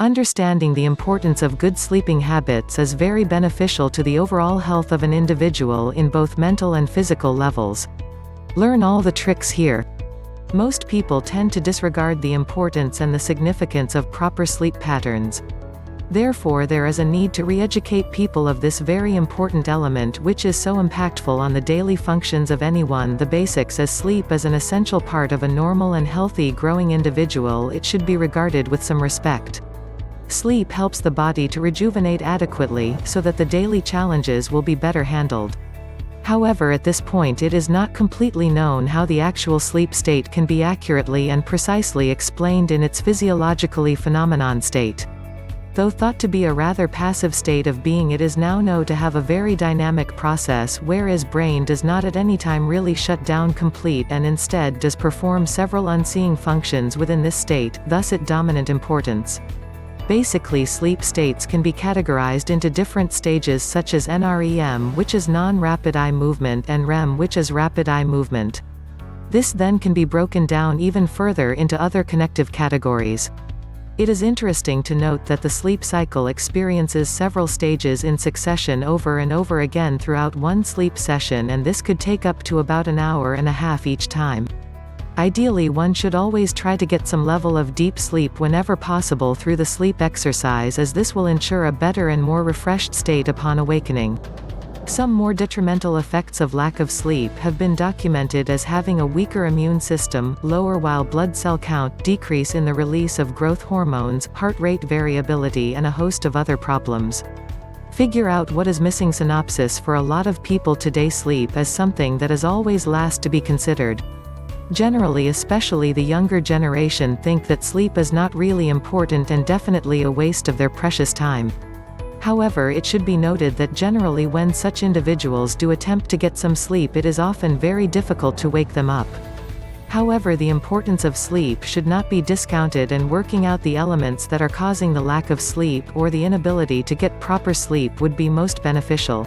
Understanding the importance of good sleeping habits is very beneficial to the overall health of an individual in both mental and physical levels. Learn all the tricks here. Most people tend to disregard the importance and the significance of proper sleep patterns. Therefore, there is a need to re-educate people of this very important element, which is so impactful on the daily functions of anyone. The basics as sleep is an essential part of a normal and healthy growing individual. It should be regarded with some respect. Sleep helps the body to rejuvenate adequately, so that the daily challenges will be better handled. However, at this point it is not completely known how the actual sleep state can be accurately and precisely explained in its physiologically phenomenon state. Though thought to be a rather passive state of being, it is now known to have a very dynamic process, whereas brain does not at any time really shut down complete and instead does perform several unseeing functions within this state, thus its dominant importance. Basically, sleep states can be categorized into different stages such as NREM, which is non-rapid eye movement, and REM, which is rapid eye movement. This then can be broken down even further into other connective categories. It is interesting to note that the sleep cycle experiences several stages in succession over and over again throughout one sleep session, and this could take up to about an hour and a half each time. Ideally, one should always try to get some level of deep sleep whenever possible through the sleep exercise, as this will ensure a better and more refreshed state upon awakening. Some more detrimental effects of lack of sleep have been documented as having a weaker immune system, lower white blood cell count, decrease in the release of growth hormones, heart rate variability, and a host of other problems. Figure out what is missing. Synopsis: for a lot of people today, sleep is something that is always last to be considered. Generally, especially the younger generation, think that sleep is not really important and definitely a waste of their precious time. However, it should be noted that generally when such individuals do attempt to get some sleep, it is often very difficult to wake them up. However, the importance of sleep should not be discounted, and working out the elements that are causing the lack of sleep or the inability to get proper sleep would be most beneficial.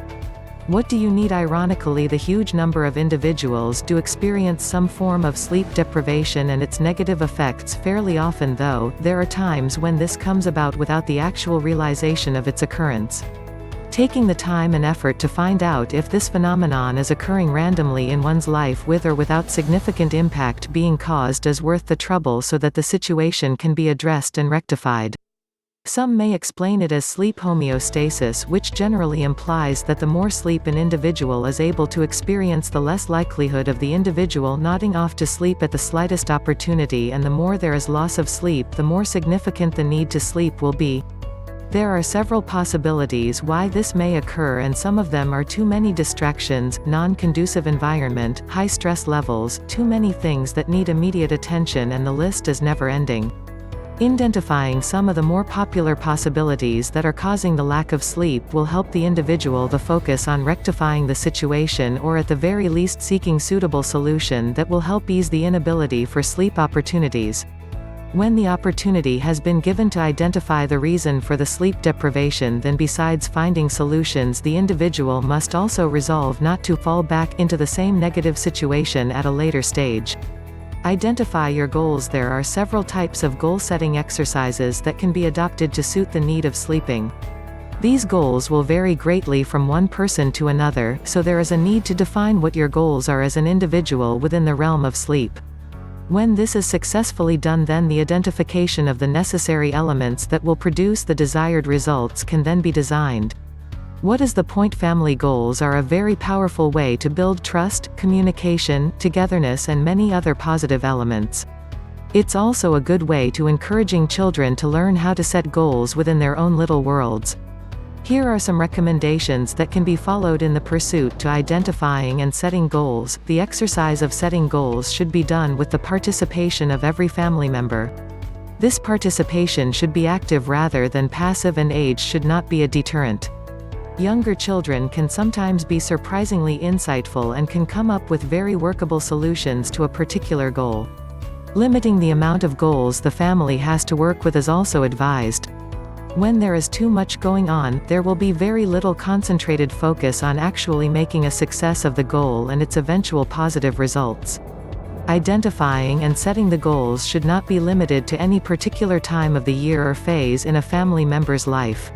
What do you need? Ironically, the huge number of individuals do experience some form of sleep deprivation and its negative effects fairly often, though there are times when this comes about without the actual realization of its occurrence. Taking the time and effort to find out if this phenomenon is occurring randomly in one's life with or without significant impact being caused is worth the trouble, so that the situation can be addressed and rectified. Some may explain it as sleep homeostasis, which generally implies that the more sleep an individual is able to experience, the less likelihood of the individual nodding off to sleep at the slightest opportunity, and the more there is loss of sleep, the more significant the need to sleep will be. There are several possibilities why this may occur, and some of them are too many distractions, non-conducive environment, high stress levels, too many things that need immediate attention, and the list is never-ending. Identifying some of the more popular possibilities that are causing the lack of sleep will help the individual to focus on rectifying the situation, or at the very least seeking suitable solution that will help ease the inability for sleep opportunities. When the opportunity has been given to identify the reason for the sleep deprivation, then besides finding solutions, the individual must also resolve not to fall back into the same negative situation at a later stage. Identify your goals. There are several types of goal-setting exercises that can be adopted to suit the need of sleeping. These goals will vary greatly from one person to another, so there is a need to define what your goals are as an individual within the realm of sleep. When this is successfully done, then the identification of the necessary elements that will produce the desired results can then be designed. What is the point? Family goals are a very powerful way to build trust, communication, togetherness, and many other positive elements. It's also a good way to encouraging children to learn how to set goals within their own little worlds. Here are some recommendations that can be followed in the pursuit to identifying and setting goals. The exercise of setting goals should be done with the participation of every family member. This participation should be active rather than passive, and age should not be a deterrent. Younger children can sometimes be surprisingly insightful and can come up with very workable solutions to a particular goal. Limiting the amount of goals the family has to work with is also advised. When there is too much going on, there will be very little concentrated focus on actually making a success of the goal and its eventual positive results. Identifying and setting the goals should not be limited to any particular time of the year or phase in a family member's life.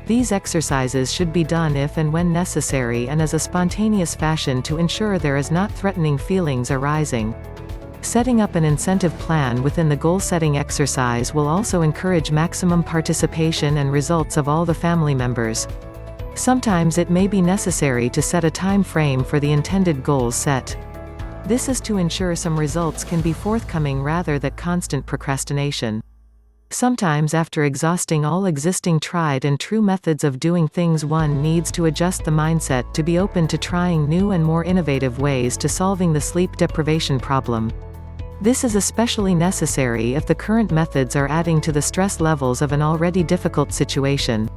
These exercises should be done if and when necessary and as a spontaneous fashion to ensure there is not threatening feelings arising. Setting up an incentive plan within the goal-setting exercise will also encourage maximum participation and results of all the family members. Sometimes it may be necessary to set a time frame for the intended goals set. This is to ensure some results can be forthcoming rather than constant procrastination. Sometimes after exhausting all existing tried and true methods of doing things, one needs to adjust the mindset to be open to trying new and more innovative ways to solving the sleep deprivation problem. This is especially necessary if the current methods are adding to the stress levels of an already difficult situation.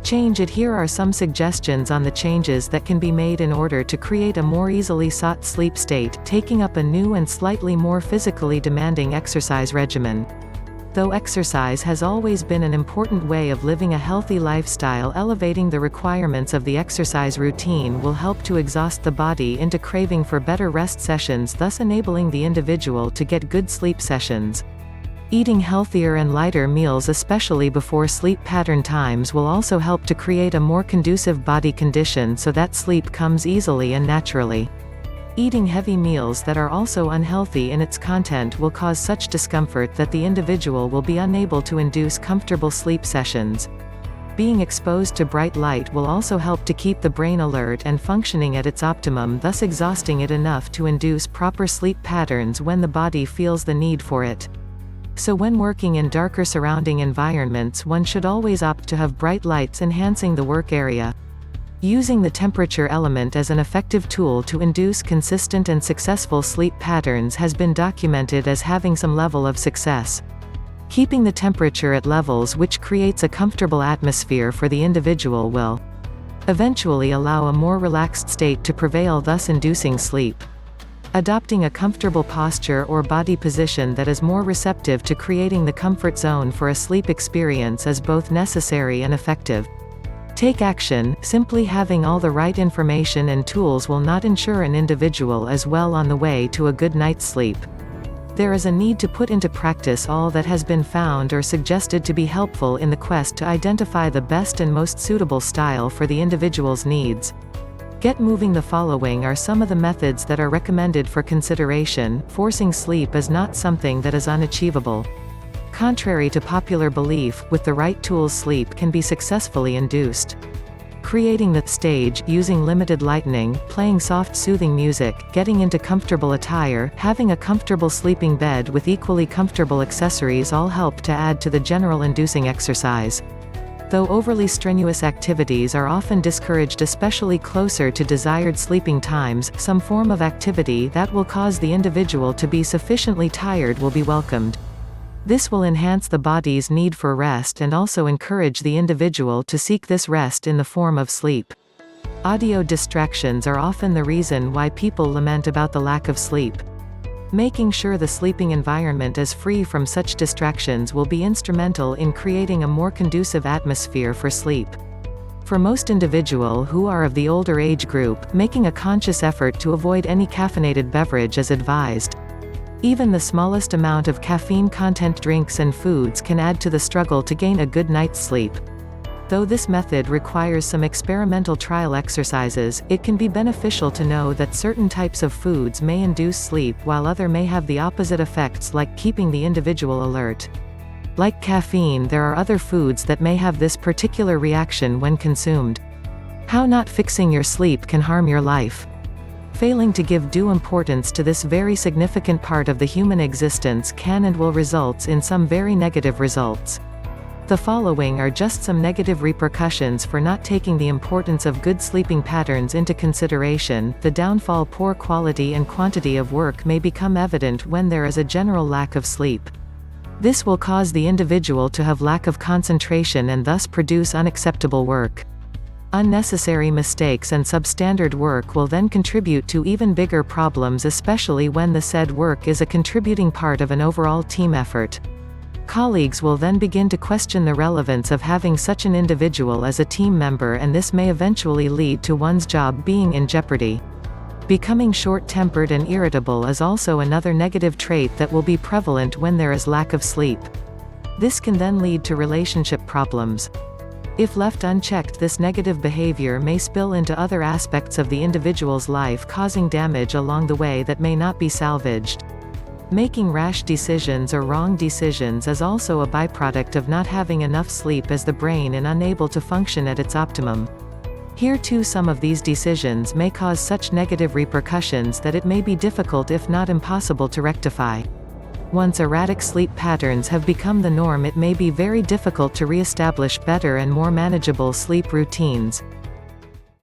Here are some suggestions on the changes that can be made in order to create a more easily sought sleep state, taking up a new and slightly more physically demanding exercise regimen. Though exercise has always been an important way of living a healthy lifestyle, elevating the requirements of the exercise routine will help to exhaust the body into craving for better rest sessions, thus enabling the individual to get good sleep sessions. Eating healthier and lighter meals, especially before sleep pattern times, will also help to create a more conducive body condition so that sleep comes easily and naturally. Eating heavy meals that are also unhealthy in its content will cause such discomfort that the individual will be unable to induce comfortable sleep sessions. Being exposed to bright light will also help to keep the brain alert and functioning at its optimum, thus exhausting it enough to induce proper sleep patterns when the body feels the need for it. So when working in darker surrounding environments, one should always opt to have bright lights enhancing the work area. Using the temperature element as an effective tool to induce consistent and successful sleep patterns has been documented as having some level of success. Keeping the temperature at levels which creates a comfortable atmosphere for the individual will eventually allow a more relaxed state to prevail, thus inducing sleep. Adopting a comfortable posture or body position that is more receptive to creating the comfort zone for a sleep experience is both necessary and effective. Take action. Simply having all the right information and tools will not ensure an individual is well on the way to a good night's sleep. There is a need to put into practice all that has been found or suggested to be helpful in the quest to identify the best and most suitable style for the individual's needs. Get moving. The following are some of the methods that are recommended for consideration. Forcing sleep is not something that is unachievable. Contrary to popular belief, with the right tools sleep can be successfully induced. Creating the stage, using limited lighting, playing soft soothing music, getting into comfortable attire, having a comfortable sleeping bed with equally comfortable accessories all help to add to the general inducing exercise. Though overly strenuous activities are often discouraged, especially closer to desired sleeping times, some form of activity that will cause the individual to be sufficiently tired will be welcomed. This will enhance the body's need for rest and also encourage the individual to seek this rest in the form of sleep. Audio distractions are often the reason why people lament about the lack of sleep. Making sure the sleeping environment is free from such distractions will be instrumental in creating a more conducive atmosphere for sleep. For most individuals who are of the older age group, making a conscious effort to avoid any caffeinated beverage is advised. Even the smallest amount of caffeine content drinks and foods can add to the struggle to gain a good night's sleep. Though this method requires some experimental trial exercises, it can be beneficial to know that certain types of foods may induce sleep while other may have the opposite effects, like keeping the individual alert. Like caffeine, there are other foods that may have this particular reaction when consumed. How not fixing your sleep can harm your life. Failing to give due importance to this very significant part of the human existence can and will result in some very negative results. The following are just some negative repercussions for not taking the importance of good sleeping patterns into consideration. The downfall: poor quality and quantity of work may become evident when there is a general lack of sleep. This will cause the individual to have lack of concentration and thus produce unacceptable work. Unnecessary mistakes and substandard work will then contribute to even bigger problems, especially when the said work is a contributing part of an overall team effort. Colleagues will then begin to question the relevance of having such an individual as a team member, and this may eventually lead to one's job being in jeopardy. Becoming short-tempered and irritable is also another negative trait that will be prevalent when there is lack of sleep. This can then lead to relationship problems. If left unchecked, this negative behavior may spill into other aspects of the individual's life, causing damage along the way that may not be salvaged. Making rash decisions or wrong decisions is also a byproduct of not having enough sleep, as the brain is unable to function at its optimum. Here too, some of these decisions may cause such negative repercussions that it may be difficult, if not impossible, to rectify. Once erratic sleep patterns have become the norm, it may be very difficult to re-establish better and more manageable sleep routines.